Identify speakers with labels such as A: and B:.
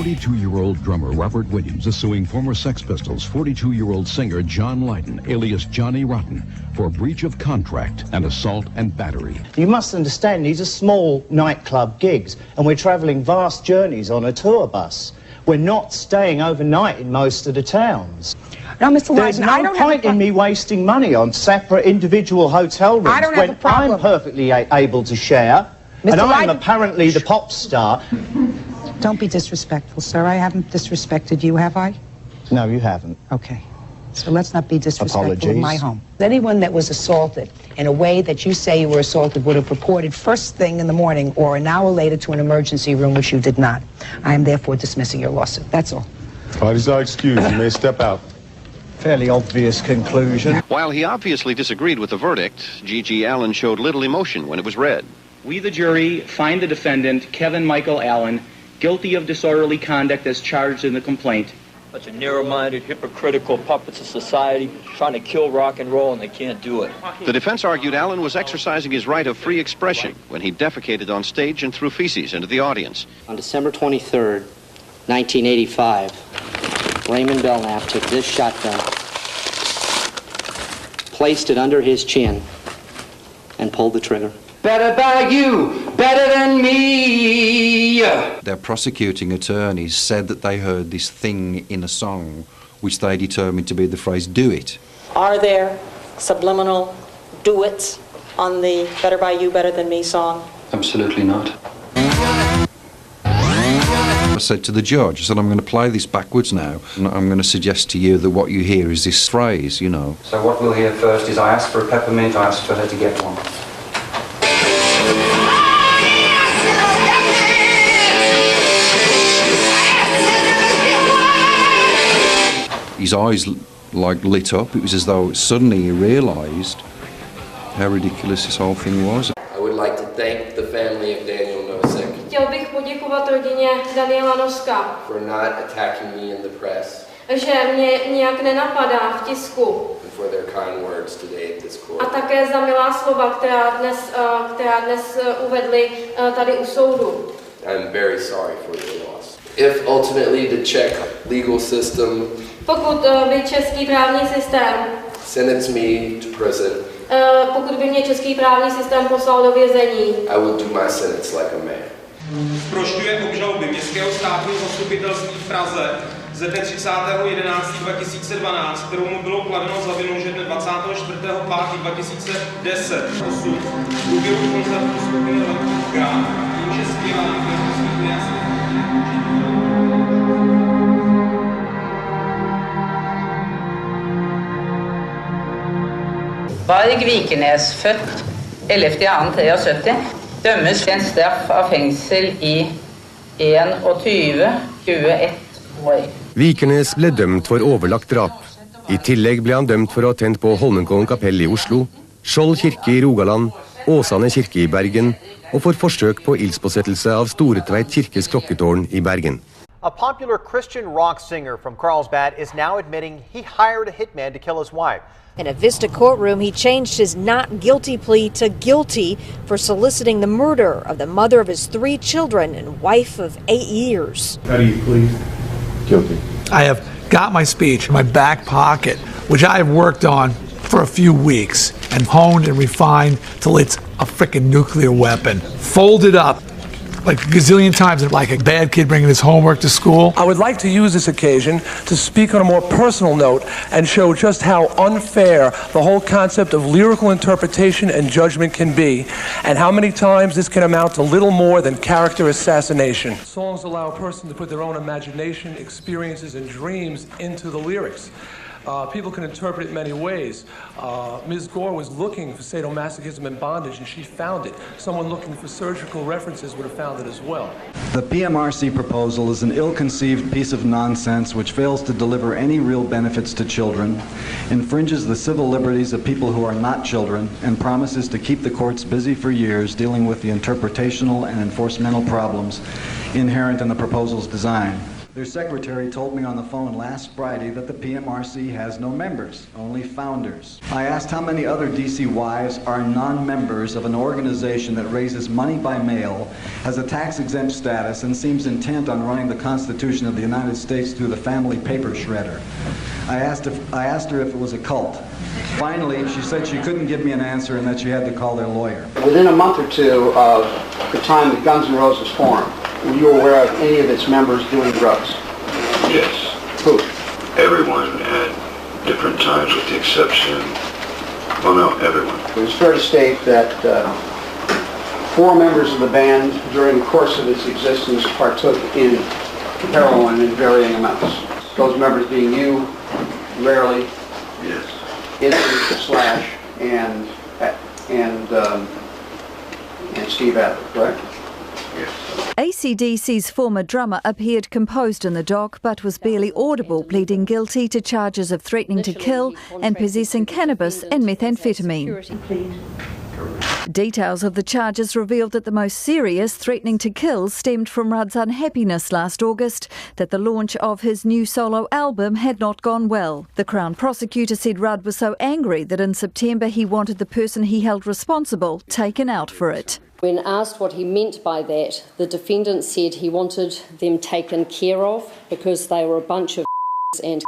A: 42-year-old drummer Robert Williams is suing former Sex Pistols 42-year-old singer John Lydon, alias Johnny Rotten, for breach of contract and assault and battery.
B: You must understand, these are small nightclub gigs, and we're travelling vast journeys on a tour bus. We're not staying overnight in most of the towns.
C: Now, Mr. Lydon,
B: there's no point in me wasting money on separate individual hotel rooms when I'm perfectly able to share, and I'm apparently the pop star.
C: Don't be disrespectful, sir. I haven't disrespected you, have I?
B: No, you haven't.
C: Okay. So let's not be disrespectful
B: Apologies.
C: in my home. Anyone that was assaulted in a way that you say you were assaulted would have reported first thing in the morning or an hour later to an emergency room, which you did not. I am therefore dismissing your lawsuit. That's all.
D: Parties are excused. You may step out.
B: Fairly obvious conclusion.
E: While he obviously disagreed with the verdict, G.G. Allin showed little emotion when it was read.
F: We, the jury, find the defendant, Kevin Michael Allin, guilty of disorderly conduct as charged in the complaint.
G: Such a narrow-minded, hypocritical puppets of society trying to kill rock and roll, and they can't do it.
E: The defense argued Allin was exercising his right of free expression when he defecated on stage and threw feces into the audience.
H: On December 23rd, 1985, Raymond Belknap took this shotgun, placed it under his chin, and pulled the trigger.
I: Better by you, better than me.
J: Their prosecuting attorneys said that they heard this thing in a song which they determined to be the phrase, "do it."
K: Are there subliminal duets on the Better by You, Better Than Me song?
I: Absolutely not.
J: I said to the judge, I said, I'm going to play this backwards now, and I'm going to suggest to you that what you hear is this phrase, you know.
I: So what we'll hear first is I asked for a peppermint, I asked for her to get one.
J: His eyes like lit up. It was as though suddenly he realised how ridiculous this whole thing was.
L: I would like to thank the family of Daniel Nosek.
M: Chtěl bych poděkovat rodině Daniela Noska.
L: For not attacking me in the press.
M: Že mě nijak nenapadá v tisku.
L: And for their kind words today at this court.
M: A také za milá slova, která dnes uvedli tady u soudu.
L: I'm very sorry for your loss. If ultimately the Czech legal system
M: pokud by český právní systém
L: sentence me to prison,
M: pokud by mě český právní systém poslal do vězení,
L: I will do my sentence like a man.
N: Zprošťuje obžaloby Městského státního zastupitelství v Praze ze dne 30.11.2012, kterou mu bylo kladeno za vinu, že dne 24.5.2010 8 v průběhu koncertu skupiny Loudwire, tím, že zpěvá
O: Varg Vikernes, født 11.2.73, dømmes til en straff av fengsel i 21 år.
P: Vikernes ble dømt for overlagt drap. I tillegg ble han dømt for å ha tent på Holmenkollen kapell i Oslo, Skjold kirke i Rogaland, Åsane kirke i Bergen, og for forsøk på ildspåsettelse av Storetveit kirkes klokketårn i Bergen.
Q: A popular Christian rock singer from Carlsbad is now admitting he hired a hitman to kill his wife.
R: In a Vista courtroom, he changed his not guilty plea to guilty for soliciting the murder of the mother of his 3 children and wife of 8 years.
D: How do you plead? Guilty.
S: I have got my speech in my back pocket, which I have worked on for a few weeks and honed and refined till it's a freaking nuclear weapon. Folded up like a gazillion times, like a bad kid bringing his homework to school.
T: I would like to use this occasion to speak on a more personal note and show just how unfair the whole concept of lyrical interpretation and judgment can be, and how many times this can amount to little more than character assassination. Songs allow a person to put their own imagination, experiences, and dreams into the lyrics. People can interpret it many ways. Ms. Gore was looking for sadomasochism and bondage, and she found it. Someone looking for surgical references would have found it as well.
D: The PMRC proposal is an ill-conceived piece of nonsense which fails to deliver any real benefits to children, infringes the civil liberties of people who are not children, and promises to keep the courts busy for years dealing with the interpretational and enforcemental problems inherent in the proposal's design. Their secretary told me on the phone last Friday that the PMRC has no members, only founders. I asked how many other DC wives are non-members of an organization that raises money by mail, has a tax-exempt status, and seems intent on running the Constitution of the United States through the family paper shredder. I asked her if it was a cult. Finally, she said she couldn't give me an answer and that she had to call their lawyer.
I: Within a month or two of the time that Guns N' Roses formed, were you aware of any of its members doing drugs?
U: Yes.
I: Who?
U: Everyone at different times with the exception, well no, everyone.
I: It was fair to state that 4 members of the band during the course of its existence partook in heroin in varying amounts. Those members being you, rarely,
U: yes,
I: Slash, and Steve Adler, correct?
V: AC/DC's former drummer appeared composed in the dock but was barely audible, pleading guilty to charges of threatening to kill and possessing cannabis and methamphetamine. Details of the charges revealed that the most serious, threatening to kill, stemmed from Rudd's unhappiness last August that the launch of his new solo album had not gone well. The Crown prosecutor said Rudd was so angry that in September he wanted the person he held responsible taken out for it.
W: When asked what he meant by that, the defendant said he wanted them taken care of because they were a bunch of and